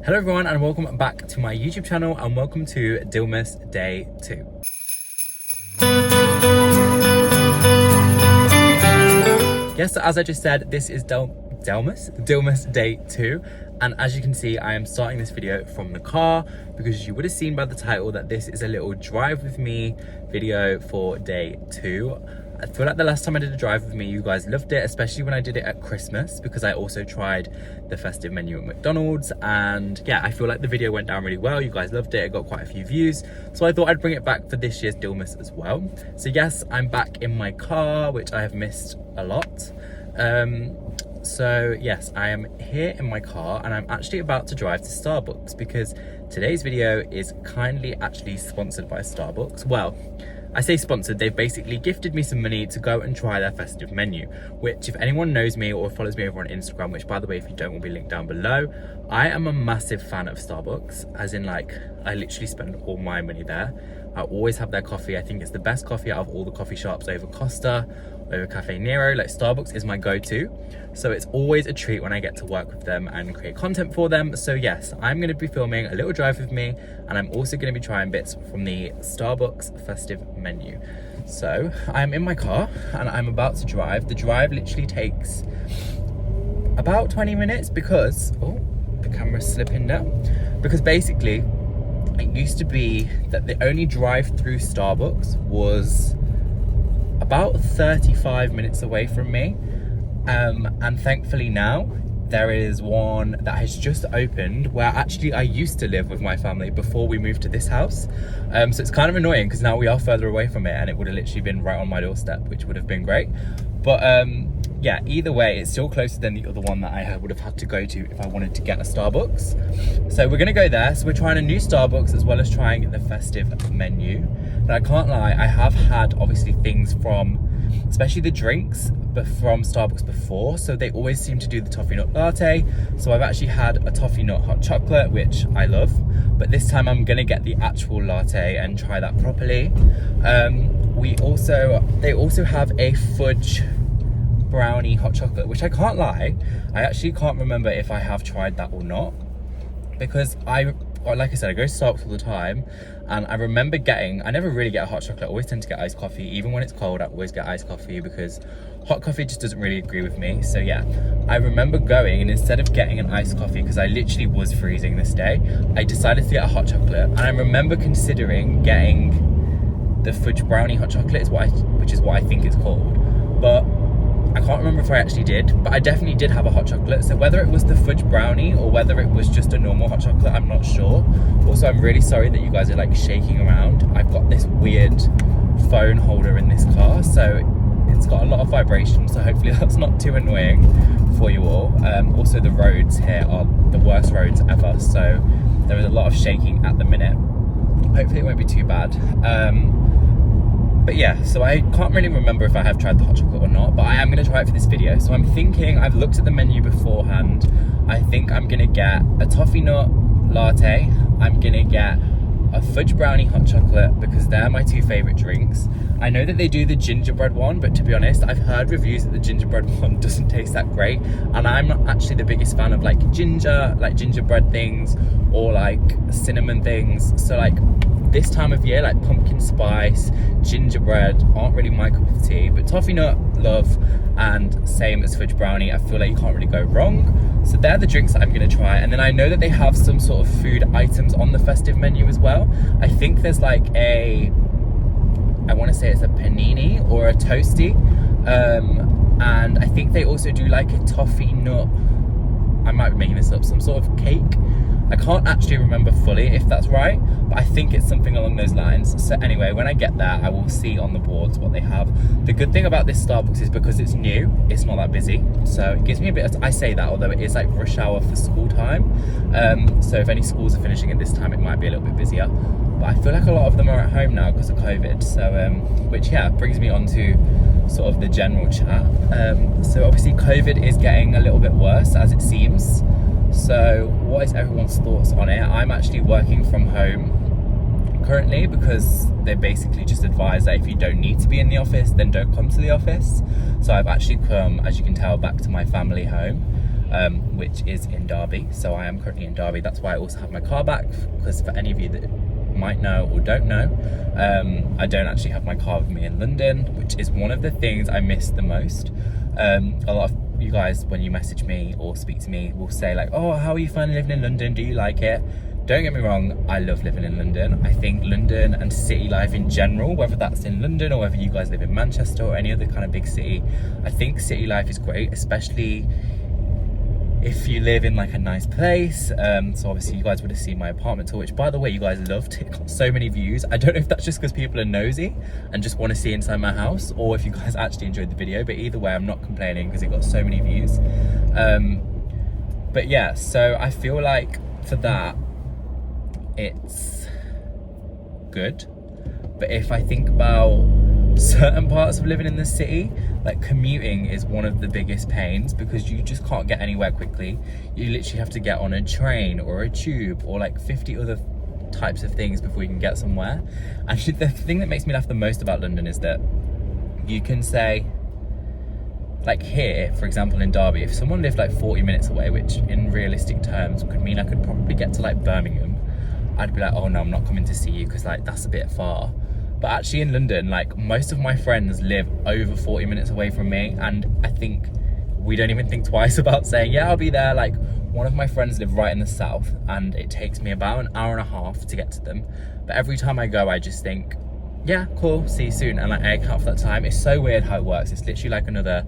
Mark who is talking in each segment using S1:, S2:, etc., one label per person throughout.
S1: Hello everyone and welcome back to my YouTube channel and welcome to Dylmas Day 2. Yes, so as I just said, this is Dylmas Day 2, and as you can see I am starting this video from the car because you would have seen by the title that this is a little drive with me video for Day 2. I feel like the last time I did a drive with me, you guys loved it, especially when I did it at Christmas, because I also tried the festive menu at McDonald's, and yeah, I feel like the video went down really well. You guys loved it, it got quite a few views, so I thought I'd bring it back for this year's Dylmas as well. So yes, I'm back in my car, which I have missed a lot. So yes, I am here in my car and I'm actually about to drive to Starbucks because today's video is kindly actually sponsored by Starbucks. Well, I say sponsored, they've basically gifted me some money to go and try their festive menu, which if anyone knows me or follows me over on Instagram, which by the way, if you don't, will be linked down below, I am a massive fan of Starbucks, as in like, I literally spend all my money there. I always have their coffee. I think it's the best coffee out of all the coffee shops over Costa, over Cafe Nero. Like Starbucks is my go-to. So it's always a treat when I get to work with them and create content for them. So yes, I'm gonna be filming a little drive with me, and I'm also gonna be trying bits from the Starbucks Festive Menu. So I'm in my car and I'm about to drive. The drive literally takes about 20 minutes because, oh, the camera's slipping down. Because basically, it used to be that the only drive through Starbucks was about 35 minutes away from me. And thankfully now, there is one that has just opened where actually I used to live with my family before we moved to this house. So it's kind of annoying because now we are further away from it and it would have literally been right on my doorstep, which would have been great. But yeah, either way, it's still closer than the other one that I would have had to go to if I wanted to get a Starbucks. So we're gonna go there. So we're trying a new Starbucks as well as trying the festive menu. And I can't lie, I have had obviously things from, especially the drinks, but from Starbucks before. So they always seem to do the Toffee Nut Latte. So I've actually had a Toffee Nut hot chocolate, which I love. But this time I'm gonna get the actual latte and try that properly. They also have a Fudge Brownie hot chocolate, which I can't lie, I actually can't remember if I have tried that or not, because like I said, I go to Starbucks all the time and I remember I never really get a hot chocolate. I always tend to get iced coffee. Even when it's cold, I always get iced coffee because hot coffee just doesn't really agree with me. So yeah, I remember going and instead of getting an iced coffee, because I literally was freezing this day, I decided to get a hot chocolate. And I remember considering getting the Fudge Brownie hot chocolate, which is what I think it's called. But I can't remember if I actually did, but I definitely did have a hot chocolate. So whether it was the Fudge Brownie or whether it was just a normal hot chocolate, I'm not sure. Also, I'm really sorry that you guys are like shaking around. I've got this weird phone holder in this car, so it's got a lot of vibration. So hopefully that's not too annoying for you all. Also, the roads here are the worst roads ever. So there is a lot of shaking at the minute. Hopefully it won't be too bad. But yeah, so I can't really remember if I have tried the hot chocolate or not, but I am going to try it for this video. So I'm thinking, I've looked at the menu beforehand, I think I'm going to get a Toffee Nut Latte, I'm going to get a Fudge Brownie hot chocolate because they're my two favourite drinks. I know that they do the gingerbread one, but to be honest, I've heard reviews that the gingerbread one doesn't taste that great, and I'm not actually the biggest fan of like gingerbread things or like cinnamon things. So like this time of year, like pumpkin spice, gingerbread aren't really my cup of tea, but Toffee Nut, love, and same as Fudge Brownie, I feel like you can't really go wrong. So they're the drinks that I'm gonna try. And then I know that they have some sort of food items on the festive menu as well. I think there's like I wanna say it's a panini or a toasty. And I think they also do like a toffee nut, I might be making this up, some sort of cake. I can't actually remember fully if that's right, but I think it's something along those lines. So anyway, when I get there, I will see on the boards what they have. The good thing about this Starbucks is because it's new, it's not that busy. So it gives me a bit of, I say that, although it is like rush hour for school time. So if any schools are finishing at this time, it might be a little bit busier. But I feel like a lot of them are at home now because of COVID. So, which yeah, brings me on to sort of the general chat. So obviously COVID is getting a little bit worse as it seems. So what is everyone's thoughts on it? I'm actually working from home currently because they basically just advise that if you don't need to be in the office, then don't come to the office. So I've actually come, as you can tell, back to my family home. which is in Derby. So I am currently in Derby. That's why I also have my car back, because for any of you that might know or don't know, I don't actually have my car with me in London, which is one of the things I miss the most. A lot of you guys, when you message me or speak to me, will say like, oh, how are you finding living in London? Do you like it? Don't get me wrong, I love living in London. I think London and city life in general, whether that's in London or whether you guys live in Manchester or any other kind of big city, I think city life is great, especially if you live in like a nice place. So obviously you guys would have seen my apartment tour, which by the way you guys loved. It got so many views. I don't know if that's just because people are nosy and just want to see inside my house, or if you guys actually enjoyed the video, but either way I'm not complaining because it got so many views. But yeah, so I feel like for that it's good. But if I think about certain parts of living in the city, like commuting is one of the biggest pains, because you just can't get anywhere quickly. You literally have to get on a train or a tube or like 50 other types of things before you can get somewhere. And the thing that makes me laugh the most about London is that you can say, like here, for example, in Derby, if someone lived like 40 minutes away, which in realistic terms could mean I could probably get to like Birmingham, I'd be like, oh no, I'm not coming to see you because like that's a bit far. But actually in London, like most of my friends live over 40 minutes away from me, and I think we don't even think twice about saying, yeah, I'll be there. Like one of my friends live right in the south and it takes me about an hour and a half to get to them. But every time I go, I just think, yeah, cool, see you soon. And like I account for that time. It's so weird how it works. It's literally like another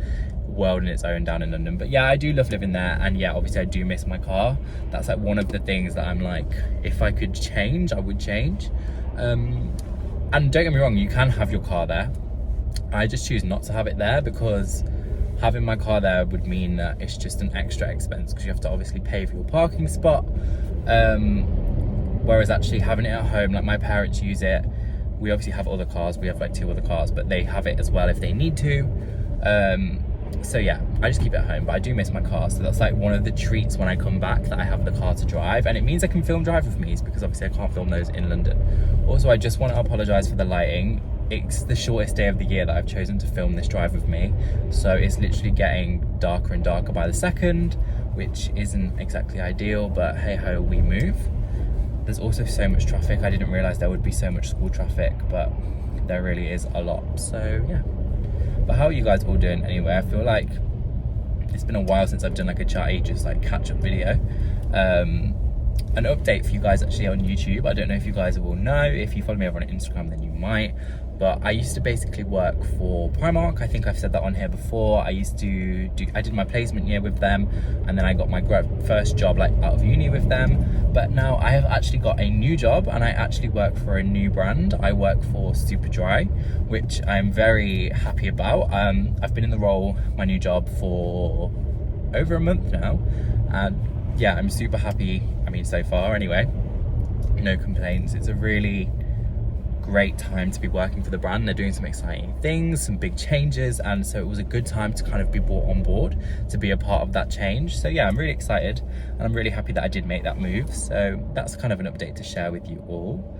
S1: world in its own down in London. But yeah, I do love living there, and yeah, obviously I do miss my car. That's like one of the things that I'm like, if I could change, I would change. And don't get me wrong, you can have your car there. I just choose not to have it there, because having my car there would mean that it's just an extra expense, because you have to obviously pay for your parking spot. Whereas actually having it at home, like my parents use it. We obviously have other cars, we have like 2 other cars, but they have it as well if they need to. So yeah, I just keep it at home, but I do miss my car. So that's like one of the treats when I come back, that I have the car to drive, and it means I can film drive with me, because obviously I can't film those in London. Also, I just want to apologise for the lighting. It's the shortest day of the year that I've chosen to film this drive with me, so it's literally getting darker and darker by the second, which isn't exactly ideal, but hey ho, we move. There's also so much traffic. I didn't realise there would be so much school traffic, but there really is a lot. So yeah. But how are you guys all doing anyway? I feel like it's been a while since I've done like a chatty, just like catch up video. An update for you guys actually on YouTube. I don't know if you guys will know. If you follow me over on Instagram, then you might. But I used to basically work for Primark. I think I've said that on here before. I did my placement year with them, and then I got my first job like out of uni with them. But now I have actually got a new job, and I actually work for a new brand. I work for Superdry, which I'm very happy about. I've been in the role, my new job, for over a month now, and yeah, I'm super happy. I mean, so far anyway, no complaints. It's a really great time to be working for the brand. They're doing some exciting things, some big changes, and so it was a good time to kind of be brought on board to be a part of that change. So yeah, I'm really excited, and I'm really happy that I did make that move. So that's kind of an update to share with you all.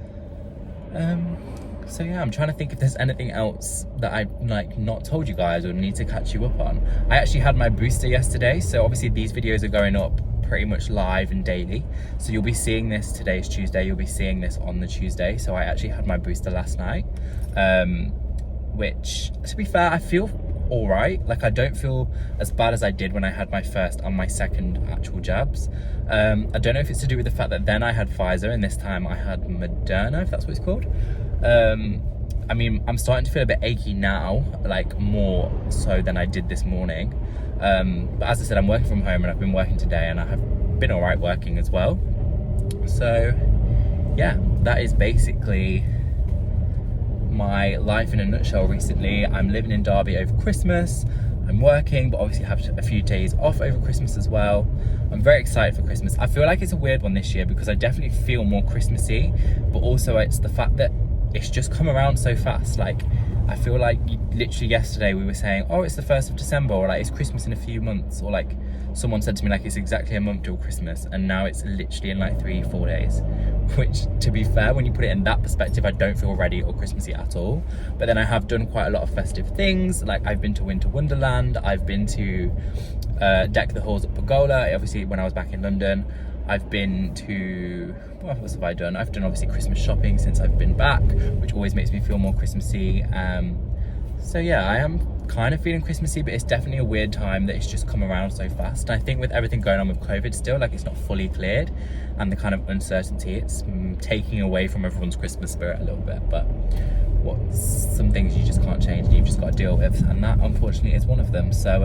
S1: So yeah, I'm trying to think if there's anything else that I've like not told you guys or need to catch you up on. I actually had my booster yesterday, so obviously these videos are going up pretty much live and daily, so you'll be seeing this. Today's Tuesday, you'll be seeing this on the Tuesday. So I actually had my booster last night, which, to be fair, I feel all right. Like, I don't feel as bad as I did when I had my first and my second actual jabs. I don't know if it's to do with the fact that then I had Pfizer and this time I had Moderna, if that's what it's called. I mean, I'm starting to feel a bit achy now, like more so than I did this morning. But as I said, I'm working from home, and I've been working today, and I have been all right working as well. So yeah, that is basically my life in a nutshell recently. I'm living in Derby over Christmas. I'm working, but obviously have a few days off over Christmas as well. I'm very excited for Christmas. I feel like it's a weird one this year, because I definitely feel more Christmassy, but also it's the fact that it's just come around so fast. Like, I feel like literally yesterday we were saying, oh, it's the 1st of December, or like it's Christmas in a few months, or like someone said to me like it's exactly a month till Christmas, and now it's literally in like 3-4 days, which, to be fair, when you put it in that perspective, I don't feel ready or Christmassy at all. But then I have done quite a lot of festive things. Like I've been to Winter Wonderland, I've been to Deck the Halls at Pergola, obviously when I was back in London. I've been to, what else have I done? I've done obviously Christmas shopping since I've been back, which always makes me feel more Christmassy. So yeah, I am kind of feeling Christmassy, but it's definitely a weird time that it's just come around so fast. And I think with everything going on with COVID still, like it's not fully cleared, and the kind of uncertainty, it's taking away from everyone's Christmas spirit a little bit. But some things you just can't change and you've just got to deal with, and that unfortunately is one of them. So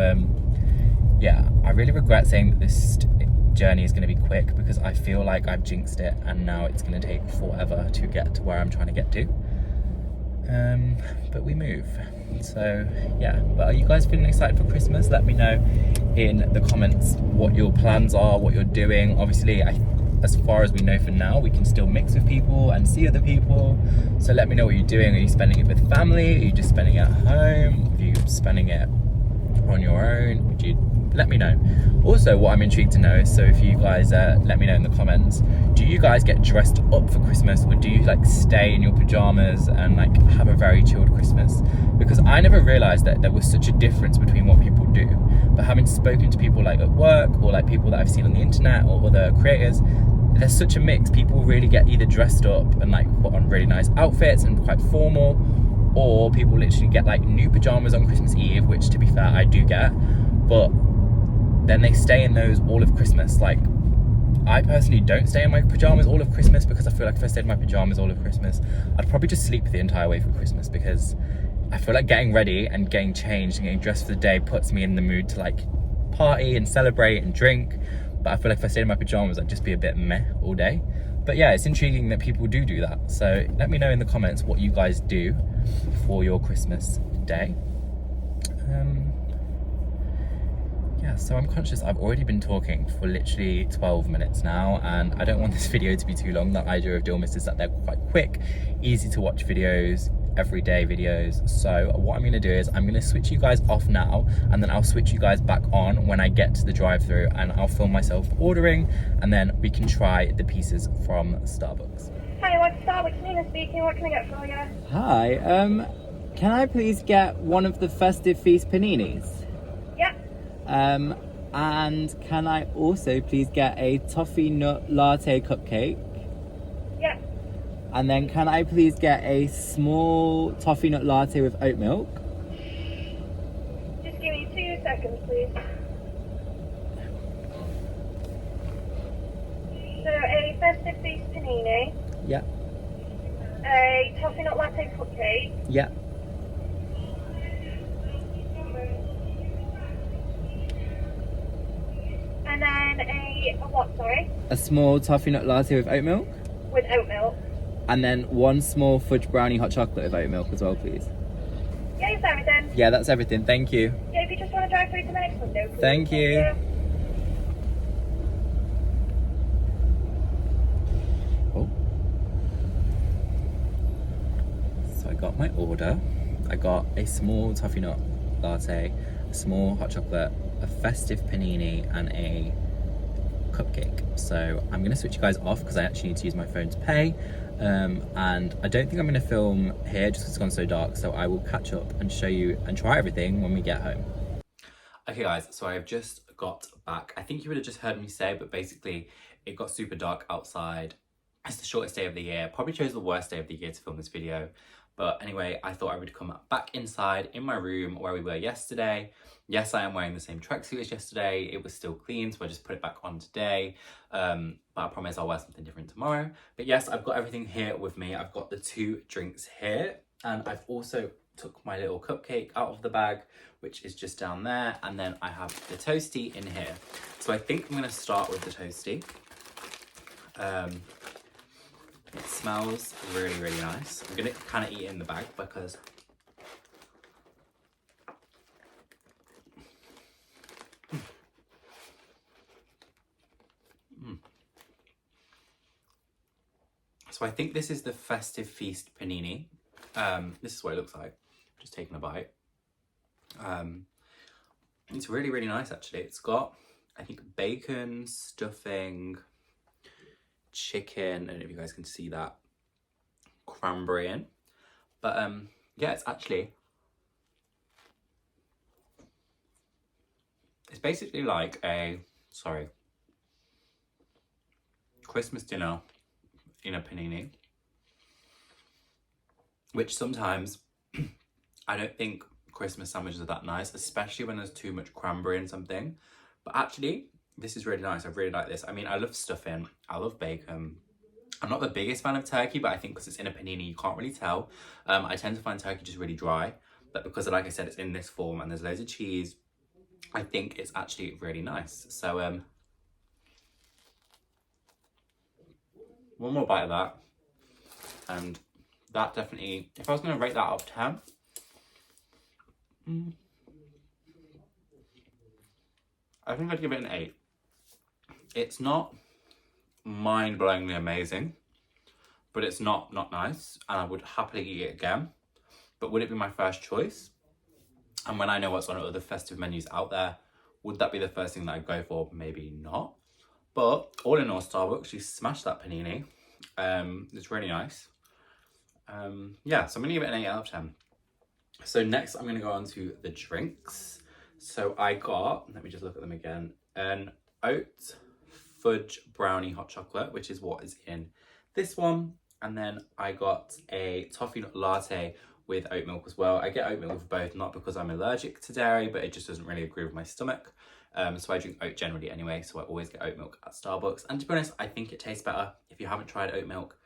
S1: yeah, I really regret saying that this journey is going to be quick, because I feel like I've jinxed it and now it's going to take forever to get to where I'm trying to get to. But we move. So yeah, but are you guys feeling excited for Christmas? Let me know in the comments what your plans are, what you're doing. Obviously, as far as we know for now, we can still mix with people and see other people. So let me know what you're doing. Are you spending it with family? Are you just spending it at home? Are you spending it on your own? Would you let me know? Also, what I'm intrigued to know is, so if you guys let me know in the comments, do you guys get dressed up for Christmas, or do you like stay in your pajamas and like have a very chilled Christmas? Because I never realized that there was such a difference between what people do, but having spoken to people like at work, or like people that I've seen on the internet, or other creators, there's such a mix. People really get either dressed up and like put on really nice outfits and quite formal, or people literally get like new pajamas on Christmas Eve, which to be fair I do get, but then they stay in those all of Christmas. Like I personally don't stay in my pajamas all of Christmas, because I feel like if I stayed in my pajamas all of Christmas, I'd probably just sleep the entire way through Christmas, because I feel like getting ready and getting changed and getting dressed for the day puts me in the mood to like party and celebrate and drink. But I feel like if I stayed in my pajamas, I'd just be a bit meh all day. But yeah, it's intriguing that people do that. So let me know in the comments what you guys do for your Christmas day. Yeah, so I'm conscious I've already been talking for literally 12 minutes now, and I don't want this video to be too long. The idea of Dylmas is that they're quite quick, easy to watch videos, everyday videos. So what I'm gonna do is I'm gonna switch you guys off now, and then I'll switch you guys back on when I get to the drive-thru, and I'll film myself ordering, and then we can try the pieces from Starbucks.
S2: Hi, what's Starbucks? Nina speaking. What can I get for you?
S3: Hi, can I please get one of the Festive Feast paninis?
S2: Yep.
S3: And can I also please get a Toffee Nut Latte cupcake?
S2: Yep.
S3: And then can I please get a small Toffee Nut Latte with oat milk?
S2: Just give me 2 seconds, please. So, a Festive Feast panini,
S3: Yeah,
S2: a Toffee Nut Latte cupcake,
S3: yeah.
S2: and then a what, sorry?
S3: A small Toffee Nut Latte with oat milk.
S2: With oat milk.
S3: And then one small Fudge Brownie hot chocolate with oat milk as well, please.
S2: Yeah, is that everything?
S3: Yeah, that's everything. Thank you.
S2: Yeah, if you just want to drive through to the next window, please.
S3: Thank you. Oh. So I got my order. I got a small Toffee Nut Latte, a small hot chocolate, a festive panini, and a cupcake. So I'm gonna switch you guys off because I actually need to use my phone to pay, and I don't think I'm gonna film here just because it's gone so dark, so I will catch up and show you and try everything when we get home. Okay guys, so I've just got back. I think you would have just heard me say, but basically it got super dark outside. It's the shortest day of the year. Probably chose the worst day of the year to film this video. But anyway, I thought I would come back inside in my room where we were yesterday. Yes, I am wearing the same tracksuit as yesterday. It was still clean, so I just put it back on today. But I promise I'll wear something different tomorrow. But yes, I've got everything here with me. I've got the 2 drinks here, and I've also took my little cupcake out of the bag, which is just down there. And then I have the toasty in here. So I think I'm gonna start with the toasty. It smells really, really nice. I'm gonna kind of eat it in the bag because So I think this is the Festive Feast panini. This is what it looks like. Just taking a bite. It's really, really nice actually. It's got I think bacon, stuffing, chicken, I don't know if you guys can see that, cranberry in. But yeah, it's basically like a, Christmas dinner in a panini. Which sometimes, I don't think Christmas sandwiches are that nice, especially when there's too much cranberry in something. But actually, this is really nice. I really like this. I mean, I love stuffing. I love bacon. I'm not the biggest fan of turkey, but I think because it's in a panini, you can't really tell. I tend to find turkey just really dry. But because, like I said, it's in this form and there's loads of cheese, I think it's actually really nice. So, one more bite of that. And that definitely, if I was going to rate that out of 10, I think I'd give it an 8. It's not mind-blowingly amazing, but it's not nice, and I would happily eat it again. But would it be my first choice? And when I know what's on other festive menus out there, would that be the first thing that I'd go for? Maybe not. But all in all, Starbucks, you smashed that panini. It's really nice. Yeah, so I'm gonna give it an 8 out of 10. So next I'm gonna go on to the drinks. So I got, let me just look at them again, an oat fudge brownie hot chocolate, which is what is in this one. And then I got a toffee nut latte with oat milk as well. I get oat milk with both, not because I'm allergic to dairy, but it just doesn't really agree with my stomach. So I drink oat generally anyway, so I always get oat milk at Starbucks. And to be honest, I think it tastes better. If you haven't tried oat milk,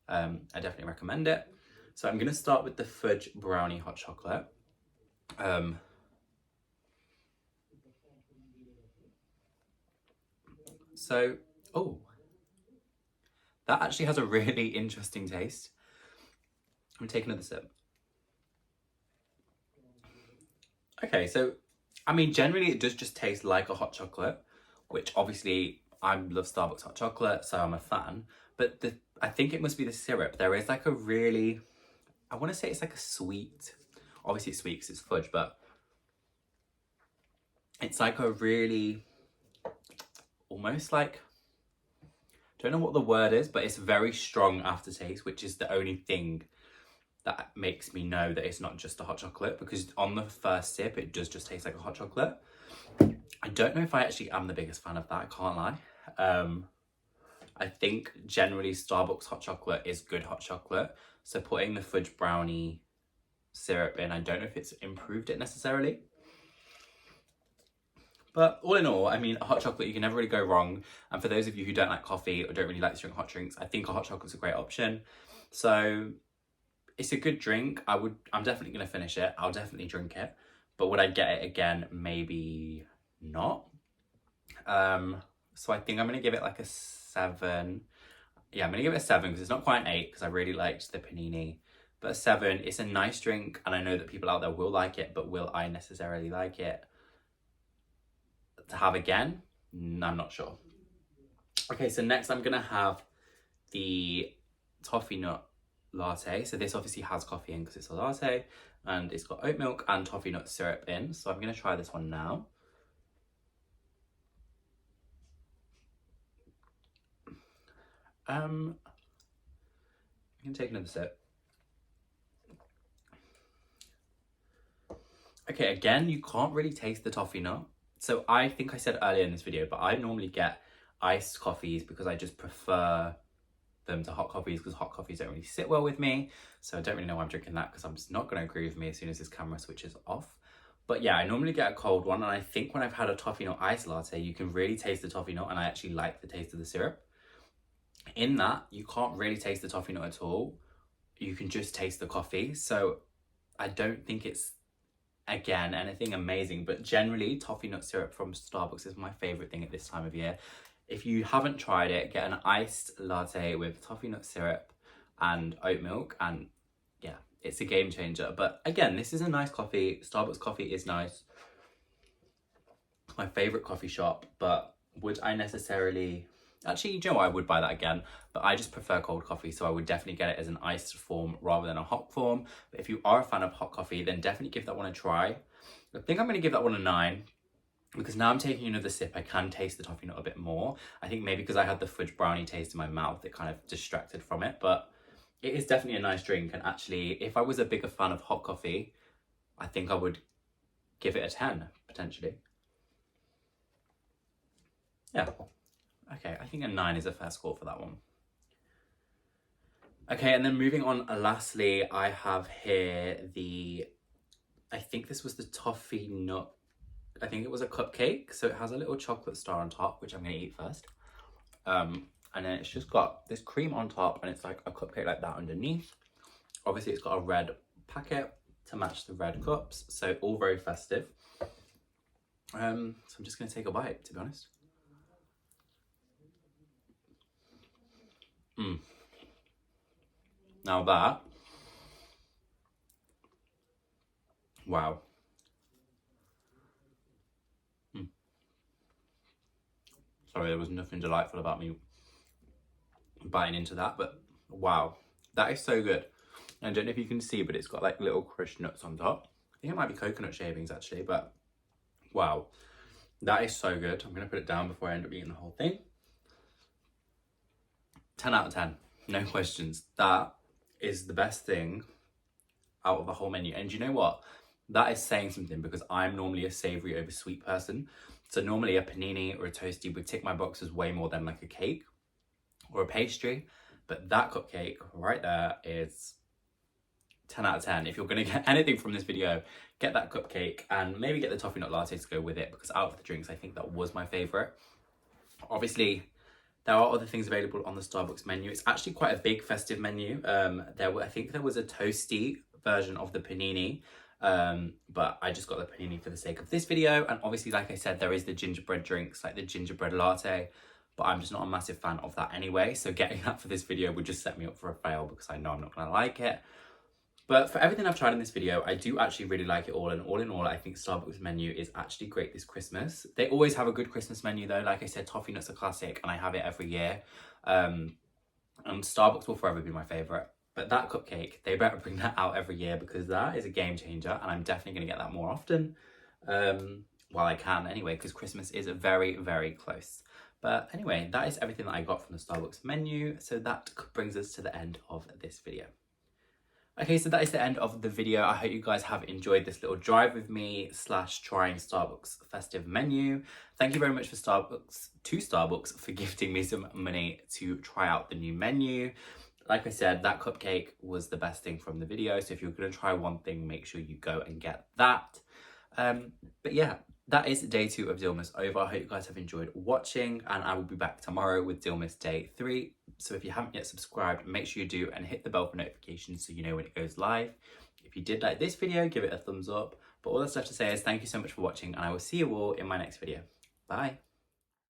S3: I definitely recommend it. So I'm gonna start with the fudge brownie hot chocolate. That actually has a really interesting taste. I'm taking another sip. Okay, so, I mean, generally it does just taste like a hot chocolate, which obviously I love Starbucks hot chocolate, so I'm a fan. But I think it must be the syrup. There is like a really, I want to say it's like a sweet, obviously it's sweet because it's fudge, but it's like a really, almost like, don't know what the word is, but it's very strong aftertaste, which is the only thing that makes me know that it's not just a hot chocolate, because on the first sip, it does just taste like a hot chocolate. I don't know if I actually am the biggest fan of that, I can't lie. I think generally Starbucks hot chocolate is good hot chocolate. So putting the fudge brownie syrup in, I don't know if it's improved it necessarily. But all in all, I mean, a hot chocolate, you can never really go wrong. And for those of you who don't like coffee or don't really like to drink hot drinks, I think a hot chocolate's a great option. So it's a good drink. I'm definitely going to finish it. I'll definitely drink it. But would I get it again? Maybe not. So I think I'm going to give it like a 7. Yeah, I'm going to give it a 7 because it's not quite an 8 because I really liked the panini. But a 7, it's a nice drink. And I know that people out there will like it, but will I necessarily like it to have again? I'm not sure. Okay, so next I'm gonna have the Toffee Nut Latte. So this obviously has coffee in because it's a latte, and it's got oat milk and toffee nut syrup in. So I'm gonna try this one now. I'm gonna take another sip. Okay, again, you can't really taste the toffee nut. So I think I said earlier in this video, but I normally get iced coffees because I just prefer them to hot coffees because hot coffees don't really sit well with me. So I don't really know why I'm drinking that because I'm just not going to agree with me as soon as this camera switches off. But yeah, I normally get a cold one, and I think when I've had a toffee nut iced latte, you can really taste the toffee nut, and I actually like the taste of the syrup. In that, you can't really taste the toffee nut at all. You can just taste the coffee. So I don't think it's, again, anything amazing, but generally toffee nut syrup from Starbucks is my favorite thing at this time of year. If you haven't tried it, get an iced latte with toffee nut syrup and oat milk, and yeah, it's a game changer. But again, this is a nice coffee. Starbucks coffee is nice. It's my favorite coffee shop, but would I necessarily, actually, you know what, I would buy that again, but I just prefer cold coffee, so I would definitely get it as an iced form rather than a hot form. But if you are a fan of hot coffee, then definitely give that one a try. I think I'm going to give that one a 9.
S1: because now I'm taking another sip, I can taste the toffee nut a bit more. I think maybe because I had the fudge brownie taste in my mouth, it kind of distracted from it, but it is definitely a nice drink. And actually, if I was a bigger fan of hot coffee, I think I would give it a 10, potentially. Yeah. Okay, I think a 9 is a fair score for that one. Okay, and then moving on, lastly, I have here I think this was the toffee nut. I think it was a cupcake. So it has a little chocolate star on top, which I'm going to eat first. And then it's just got this cream on top, and it's like a cupcake like that underneath. Obviously, it's got a red packet to match the red cups. So all very festive. So I'm just going to take a bite, to be honest. Now that, wow. Sorry, there was nothing delightful about me biting into that, but wow, that is so good. I don't know if you can see, but it's got like little crushed nuts on top. I think it might be coconut shavings actually, but wow, that is so good. I'm gonna put it down before I end up eating the whole thing. 10 out of 10, no questions. That is the best thing out of the whole menu. And you know what? That is saying something, because I'm normally a savoury over sweet person. So normally a panini or a toasty would tick my boxes way more than like a cake or a pastry. But that cupcake right there is 10 out of 10. If you're going to get anything from this video, get that cupcake and maybe get the toffee nut latte to go with it, because out of the drinks, I think that was my favourite. Obviously, there are other things available on the Starbucks menu. It's actually quite a big festive menu. I think there was a toasty version of the panini, but I just got the panini for the sake of this video. And obviously, like I said, there is the gingerbread drinks, like the gingerbread latte, but I'm just not a massive fan of that anyway. So getting that for this video would just set me up for a fail, because I know I'm not gonna like it. But for everything I've tried in this video, I do actually really like it all. And all in all, I think Starbucks menu is actually great this Christmas. They always have a good Christmas menu though. Like I said, Toffee Nut's a classic and I have it every year. And Starbucks will forever be my favourite. But that cupcake, they better bring that out every year, because that is a game changer. And I'm definitely going to get that more often. While I can anyway, because Christmas is very, very close. But anyway, that is everything that I got from the Starbucks menu. So that brings us to the end of this video. Okay, so that is the end of the video. I hope you guys have enjoyed this little drive with me / trying Starbucks festive menu. Thank you very much for Starbucks for gifting me some money to try out the new menu. Like I said, that cupcake was the best thing from the video. So if you're going to try one thing, make sure you go and get that. But yeah, that is day 2 of Dylmas over. I hope you guys have enjoyed watching, and I will be back tomorrow with Dylmas day 3. So if you haven't yet subscribed, make sure you do, and hit the bell for notifications so you know when it goes live. If you did like this video, give it a thumbs up. But all that's left to say is thank you so much for watching, and I will see you all in my next video. Bye.